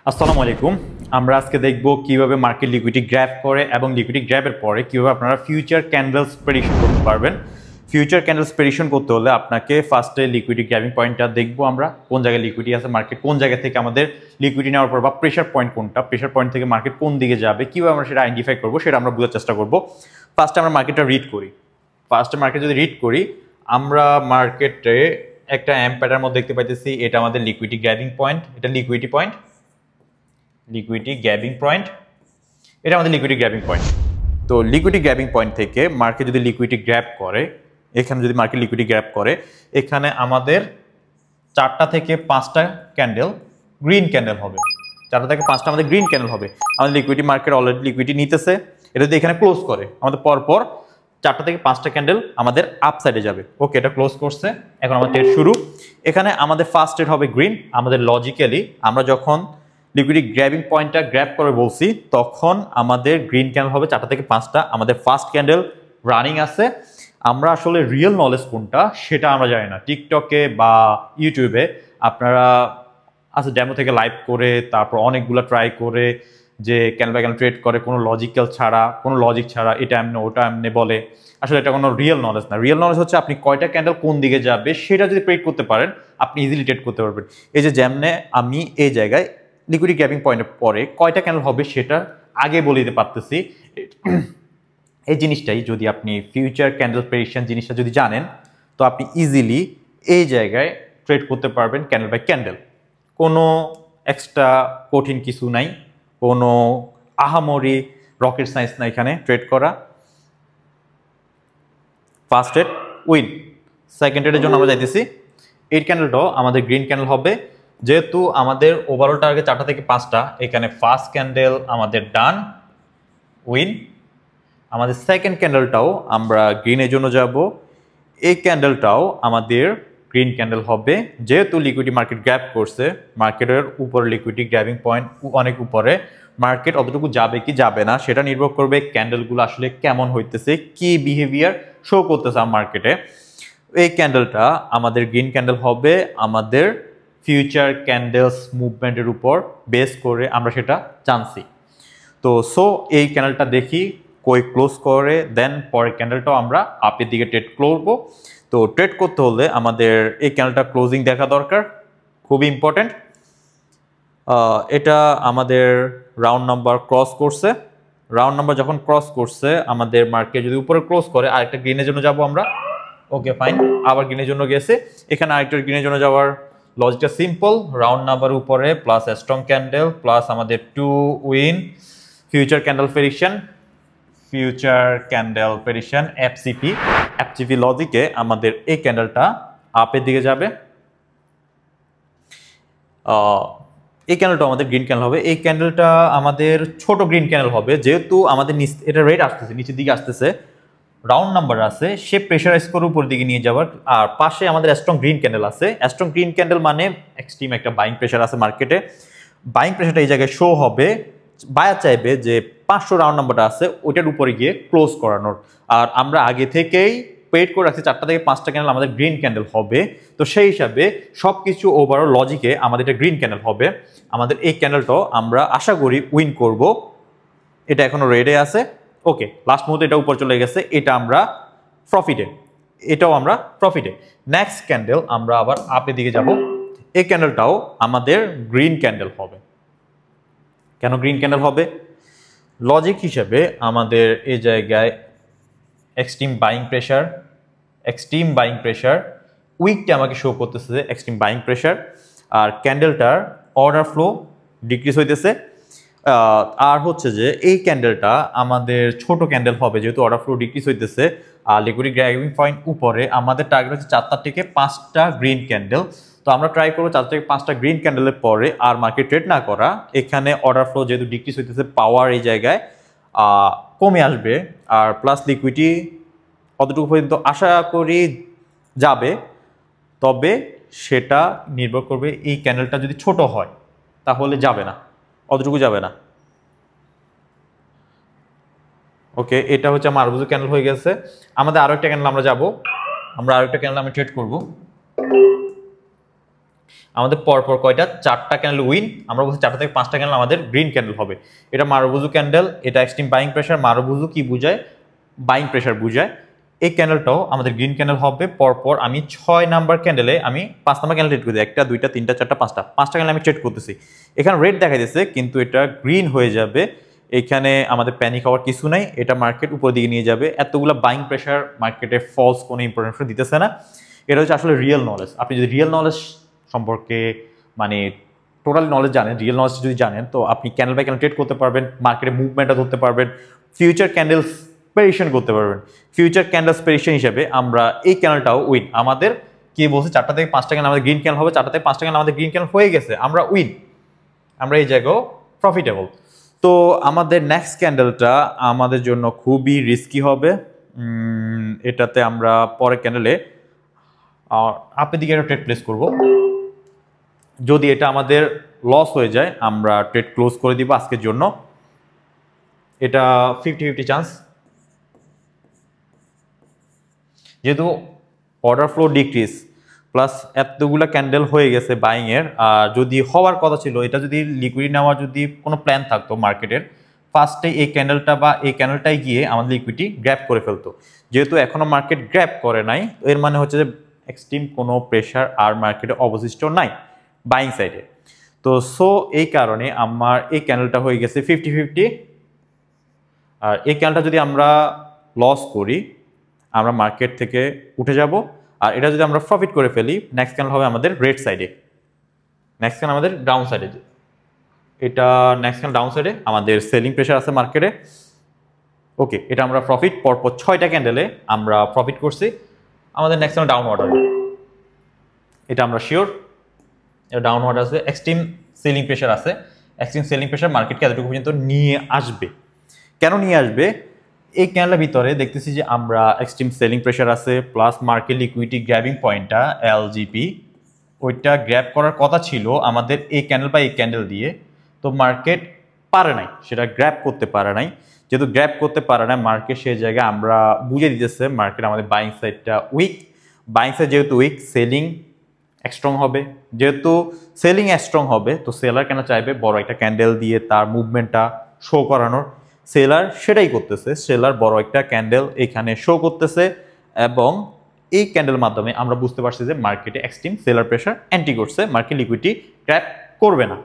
আসসালামু আলাইকুম। আমরা আজকে দেখব কিভাবে মার্কেট লিকুইডিটি গ্র্যাব করে এবং লিকুইডিটি গ্র্যাবের পরে কিভাবে আপনারা ফিউচার ক্যান্ডেলস প্রেডিকশন করতে পারবেন। ফিউচার ক্যান্ডেলস প্রেডিকশন করতে হলে আপনাকে ফার্স্টে লিকুইডিটি গ্র্যাবিং পয়েন্টটা দেখব, আমরা কোন জায়গায় লিকুইডিটি আছে, মার্কেট কোন জায়গা থেকে আমাদের লিকুইডিটি নেওয়ার পর বা প্রেশার পয়েন্ট কোনটা, প্রেশার পয়েন্ট থেকে মার্কেট কোন দিকে যাবে, কিভাবে আমরা সেটা আইডেন্টিফাই করবো সেটা আমরা বোঝার চেষ্টা করব। ফার্স্টে আমরা মার্কেটটা রিড করি। ফার্স্টে মার্কেট যদি রিড করি, আমরা মার্কেটে একটা এম প্যাটার্ন মধ্যে দেখতে পাইতেছি, এটা আমাদের লিকুইডিটি গ্র্যাবিং পয়েন্ট, এটা liquidity point, liquidity grabbing point, এটা আমাদের লিকুইডিটি গ্র্যাবিং পয়েন্ট। তো লিকুইডিটি গ্র্যাবিং পয়েন্ট থেকে মার্কেট যদি লিকুইডিটি গ্র্যাব করে, এখানে যদি মার্কেট লিকুইডিটি গ্র্যাব করে, এখানে আমাদের 4টা থেকে 5টা ক্যান্ডেল গ্রিন ক্যান্ডেল হবে, 4টা থেকে 5টা আমাদের গ্রিন ক্যান্ডেল হবে। আমাদের লিকুইডিটি মার্কেট অলরেডি লিকুইডিটি নিতেছে, এটা যদি এখানে ক্লোজ করে আমাদের পরপর 4টা থেকে 5টা ক্যান্ডেল আমাদের আপ সাইডে যাবে। ওকে, এটা ক্লোজ করছে, এখন আমাদের ট্রেড শুরু। এখানে আমাদের ফার্স্ট ট্রেড হবে গ্রিন। আমাদের লজিক্যালি আমরা যখন লিকুইডিটি গ্র্যাবিং পয়েন্টটা গ্র্যাব করে বলছি, তখন আমাদের গ্রিন ক্যান্ডেল হবে 4টা থেকে 5টা, আমাদের ফার্স্ট ক্যান্ডেল রানিং আছে। আমরা আসলে রিয়েল নলেজ কোনটা সেটা আমরা জানি না। টিকটকে বা ইউটিউবে আপনারা আচ্ছা ডেমো থেকে লাইভ করে তারপর অনেকগুলো ট্রাই করে যে ক্যান্ডেল বাই ক্যান্ডেল ট্রেড করে, কোনো লজিক্যাল ছাড়া, কোনো লজিক ছাড়া, এটা এমনি ওটা এমনি বলে। আসলে এটা কোনো রিয়েল নলেজ না। রিয়েল নলেজ হচ্ছে আপনি কয়টা ক্যান্ডেল কোন দিকে যাবে সেটা যদি প্রেডিক্ট করতে পারেন, আপনি ইজিলি ট্রেড করতে পারবেন। এই যে যেমনে আমি এই জায়গায় লিকুইডিটি গ্র্যাবিং পয়েন্টের পরে কয়টা ক্যান্ডেল হবে সেটা আগে বলে দিতে পারতেছি। এই জিনিসটাই যদি আপনি ফিউচার ক্যান্ডেল প্রেডিকশন জিনিসটা যদি জানেন, তো আপনি ইজিলি এই জায়গায় ট্রেড করতে পারবেন ক্যান্ডেল বাই ক্যান্ডেল। কোনো এক্সট্রা কঠিন কিছু নাই, কোনো আহামরি রকেট সায়েন্স না এখানে ট্রেড করা। First trade win. সেকেন্ড ট্রেডের জন্য আমরা যাইতেছি, এই ক্যান্ডেলটাও আমাদের গ্রিন ক্যান্ডেল হবে। যেহেতু আমাদের ওভারঅল টার্গেট 4টা থেকে 5টা, এখানে ফার্স্ট ক্যান্ডেল আমাদের ডান, উইন। আমাদের সেকেন্ড ক্যান্ডেলটাও আমরা গ্রিনের জন্য যাব, এই ক্যান্ডেলটাও আমাদের গ্রিন ক্যান্ডেল হবে। যেহেতু লিকুইডিটি মার্কেট গ্র্যাব করছে, মার্কেটের উপরে লিকুইডিটি গ্র্যাবিং পয়েন্ট অনেক উপরে, মার্কেট অতটুকু যাবে কি যাবে না সেটা নির্ভর করবে ক্যান্ডেলগুলো আসলে কেমন হইতেছে, কি বিহেভিয়ার শো করতেছে মার্কেটে। এই ক্যান্ডেলটা আমাদের গ্রিন ক্যান্ডেল হবে আমাদের ফিউচার ক্যান্ডেলস মুভমেন্টের উপর বেস করে আমরা সেটা জানছি। তো এই ক্যান্ডেলটা দেখি কই ক্লোজ করে, দেন পরের ক্যান্ডেলটাও আমরা আপের দিকে ট্রেড করবো। তো ট্রেড করতে হলে আমাদের এই ক্যান্ডেলটা ক্লোজিং দেখা দরকার, খুবই ইম্পর্টেন্ট। এটা আমাদের রাউন্ড নাম্বার ক্রস করছে। রাউন্ড নাম্বার যখন ক্রস করছে, আমাদের মার্কেট যদি উপরে ক্লোজ করে আরেকটা গ্রিনের জন্য যাব আমরা। ওকে ফাইন, আবার গ্রিনের জন্য গেছে। এখানে আরেকটা গ্রিনের জন্য যাওয়ার লজিকটা সিম্পল, রাউন্ড নাম্বার উপরে প্লাস স্ট্রং ক্যান্ডেল প্লাস আমাদের 2 win, future candle prediction, future candle prediction FCP. FCP লজিকে আমাদের এই ক্যান্ডেলটা আপের দিকে যাবে। এই ক্যান্ডেলটা আমাদের গ্রিন ক্যান্ডেল হবে। এই ক্যান্ডেলটা আমাদের ছোট গ্রিন ক্যান্ডেল হবে, যেহেতু আমাদের এটা রেট আসতেছে, নিচের দিকে আসতেছে, রাউন্ড নাম্বার আছে, সে প্রেশারাইজ করে উপর দিকে নিয়ে যাওয়ার। আর পাশে আমাদের স্ট্রং গ্রিন ক্যান্ডেল আছে। স্ট্রং গ্রিন ক্যান্ডেল মানে এক্সট্রিম একটা বাইং প্রেশার আছে মার্কেটে। বাইং প্রেশারটা এই জায়গায় শো হবে, বায়ার চাইবে যে 500 রাউন্ড নাম্বারটা আছে ওইটার উপরে গিয়ে ক্লোজ করানোর। আর আমরা আগে থেকেই পেড করে রাখছি 4টা থেকে 5টা ক্যান্ডেল আমাদের গ্রিন ক্যান্ডেল হবে। তো সেই হিসাবে সব কিছু ওভারঅল লজিকে আমাদের এটা গ্রিন ক্যান্ডেল হবে। আমাদের এই ক্যান্ডেলটাও আমরা আশা করি উইন করব। এটা এখনো রেডে আছে। ওকে, লাস্ট মুহূর্তে এটা উপর চলে গেছে, এটা আমরা প্রফিটে, এটাও আমরা প্রফিটে। নেক্সট ক্যান্ডেল আমরা আবার আপের দিকে যাব। এই ক্যান্ডেলটাও আমাদের গ্রিন ক্যান্ডেল হবে। কেন গ্রিন ক্যান্ডেল হবে? লজিক হিসেবে আমাদের এই জায়গায় এক্সট্রিম বাইং প্রেশার, উইকটা আমাকে শো করতেছে যে এক্সট্রিম বাইং প্রেশার, আর ক্যান্ডেলটার অর্ডার ফ্লো ডিক্রিজ হইতেছে। আর হচ্ছে যে এই ক্যান্ডেলটা আমাদের ছোট ক্যান্ডেল হবে, যেহেতু অর্ডার ফ্লো ডিক্রিজ হইতেছে। আর লিকুইডিটি গ্র্যাবিং পয়েন্ট উপরে, আমাদের টার্গেট হচ্ছে 4টা থেকে 5টা গ্রিন ক্যান্ডেল। তো আমরা ট্রাই করবো 4টা থেকে 5টা গ্রিন ক্যান্ডেলের পরে আর মার্কেট ট্রেড না করা। এখানে অর্ডার ফ্লো যেহেতু ডিক্রিজ হইতেছে, পাওয়ার এই জায়গায় কমে আসবে। আর প্লাস লিকুইডিটি কতটুকু পর্যন্ত আশা করি যাবে, তবে সেটা নির্ভর করবে এই ক্যান্ডেলটা যদি ছোট হয় তাহলে যাবে না, অতটুকু যাবে না। ওকে, এটা হচ্ছে আমার আরবুজু ক্যান্ডেল হয়ে গেছে। আমাদের আরো একটা ক্যান্ডেল আমরা যাব, আমরা আরো একটা ক্যান্ডেল আমি ট্রেড করব। আমাদের পরপর কয়টা 4টা ক্যান্ডেল উইন, আমরা বলছি 4টা থেকে 5টা ক্যান্ডেল আমাদের গ্রিন ক্যান্ডেল হবে। এটা মারুবুজু ক্যান্ডেল, এটা এক্সট্রিম বাইং প্রেশার। মারুবুজু কি বুঝায়? বাইং প্রেশার বুঝায়। এই ক্যান্ডেলটাও আমাদের গ্রিন ক্যান্ডেল হবে। পরপর আমি 6 নাম্বার ক্যান্ডেলে আমি 5 নাম্বার ক্যান্ডেল ট্রেড করি, 1টা 2টা 3টা 4টা 5টা ক্যান্ডেল আমি ট্রেড করতেছি। এখানে রেড দেখা যাচ্ছে কিন্তু এটা গ্রিন হয়ে যাবে। এখানে আমাদের প্যানিক হওয়ার কিছু নাই, এটা মার্কেট উপর দিকে নিয়ে যাবে। এতগুলো বাইং প্রেশার মার্কেটে ফলস কোনো ইম্পর্টেন্স দিতেছে না। এটা হচ্ছে আসলে রিয়েল নলেজ। আপনি যদি রিয়েল নলেজ সম্পর্কে মানে টোটাল নলেজ জানেন, রিয়েল নলেজ যদি জানেন, তো আপনি ক্যান্ডেল বাই ক্যান্ডেল ট্রেড করতে পারবেন, মার্কেটে মুভমেন্টটা ধরতে পারবেন, ফিউচার ক্যান্ডেলস প্রেডিকশন করতে পারবেন। ফিউচার ক্যান্ডেলস প্রেডিকশন হিসেবে আমরা এই ক্যান্ডেলটাও উইন। আমাদের কি বলছে 4টা থেকে 5টা ক্যান্ডেল আমাদের গ্রিন ক্যান্ডেল হবে, 4টা থেকে 5টা ক্যান্ডেল আমাদের গ্রিন ক্যান্ডেল হয়ে গেছে, আমরা উইন, আমরা এই জায়গাও প্রফিটেবল। তো আমাদের নেক্সট ক্যান্ডেলটা আমাদের জন্য খুবই রিস্কি হবে। এটাতে আমরা পরের ক্যান্ডেলে আপের দিকে একটা ট্রেড প্লেস করব। যদি এটা আমাদের লস হয়ে যায় আমরা ট্রেড ক্লোজ করে দিব আজকের জন্য। এটা 50-50 চান্স, যেহেতু অর্ডার ফ্লো ডিক্রিজ প্লাস এতগুলা ক্যান্ডেল হয়ে গেছে বাইংয়ের। যদি হওয়ার কথা ছিল, এটা যদি লিকুইড নেওয়ার যদি কোনো প্ল্যান থাকতো মার্কেটের, ফার্স্টে এই ক্যান্ডেলটা বা এই ক্যান্ডেলটাই গিয়ে আমাদের লিকুইডিটি গ্র্যাব করে ফেলতো। যেহেতু এখনও মার্কেট গ্র্যাব করে নাই, এর মানে হচ্ছে যে এক্সট্রিম কোনো প্রেশার আর মার্কেটে অবশিষ্ট নাই বাইং সাইডে। তো সো এই কারণে আমার এই ক্যান্ডেলটা হয়ে গেছে 50-50। আর এই ক্যান্ডেলটা যদি আমরা লস করি আমরা মার্কেট থেকে উঠে যাব। আর এটা যদি আমরা প্রফিট করে ফেলি, নেক্সট ক্যান্ডেল হবে আমাদের রেড সাইডে, নেক্সট ক্যান্ডেল আমাদের ডাউন সাইডে। এটা নেক্সট ক্যান্ডেল ডাউন সাইডে আমাদের সেলিং প্রেশার আছে মার্কেটে। ওকে, এটা আমরা প্রফিট পরপর 6টা ক্যান্ডেলে আমরা প্রফিট করছি। আমাদের নেক্সট ক্যান্ডেল ডাউন অর্ডার, এটা আমরা শিওর এটা ডাউন অর্ডার আছে। এক্সট্রিম সেলিং প্রেশার আছে, এক্সট্রিম সেলিং প্রেশার মার্কেটকে এতটুকু পর্যন্ত নিয়ে আসবে। কেন নিয়ে আসবে? এই ক্যান্ডেলের ভিতরে দেখতেছি যে আমরা এক্সট্রিম সেলিং প্রেশার আছে, প্লাস মার্কেট লিকুইডিটি গ্র্যাবিং পয়েন্টটা এলজিপি ওইটা গ্র্যাব করার কথা ছিল আমাদের এই ক্যান্ডেল বা এই ক্যান্ডেল দিয়ে। তো মার্কেট পারে নাই, সেটা গ্র্যাব করতে পারে নাই। যেহেতু গ্র্যাব করতে পারে না মার্কেট, সেই জায়গায় আমরা বুঝে দিতেছে মার্কেট আমাদের বাইং সাইডটা উইক। বাইং সাইড যেহেতু উইক, সেলিং স্ট্রং হবে। যেহেতু সেলিং স্ট্রং হবে, তো সেলার কেন চাইবে বড় একটা ক্যান্ডেল দিয়ে তার মুভমেন্টটা শো করানোর? সেলার সেটাই করতেছে। সেলার বড় একটা ক্যান্ডেল এখানে শো করতেছে এবং এই ক্যান্ডেল মাধ্যমে আমরা বুঝতে পারছি যে মার্কেটে এক্সট্রিম সেলার প্রেশার অ্যান্টি করছে, মার্কেট লিকুইডিটি ট্র্যাপ করবে না।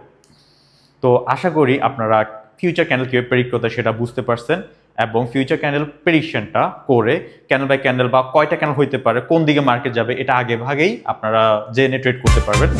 তো আশা করি আপনারা ফিউচার ক্যান্ডেল কীভাবে প্রেডিক্ট করতে সেটা বুঝতে পারছেন এবং ফিউচার ক্যান্ডেল প্রেডিকশনটা করে ক্যান্ডেল বাই ক্যান্ডেল বা কয়টা ক্যান্ডেল হইতে পারে, কোন দিকে মার্কেট যাবে, এটা আগে ভাগেই আপনারা জেনে ট্রেড করতে পারবেন।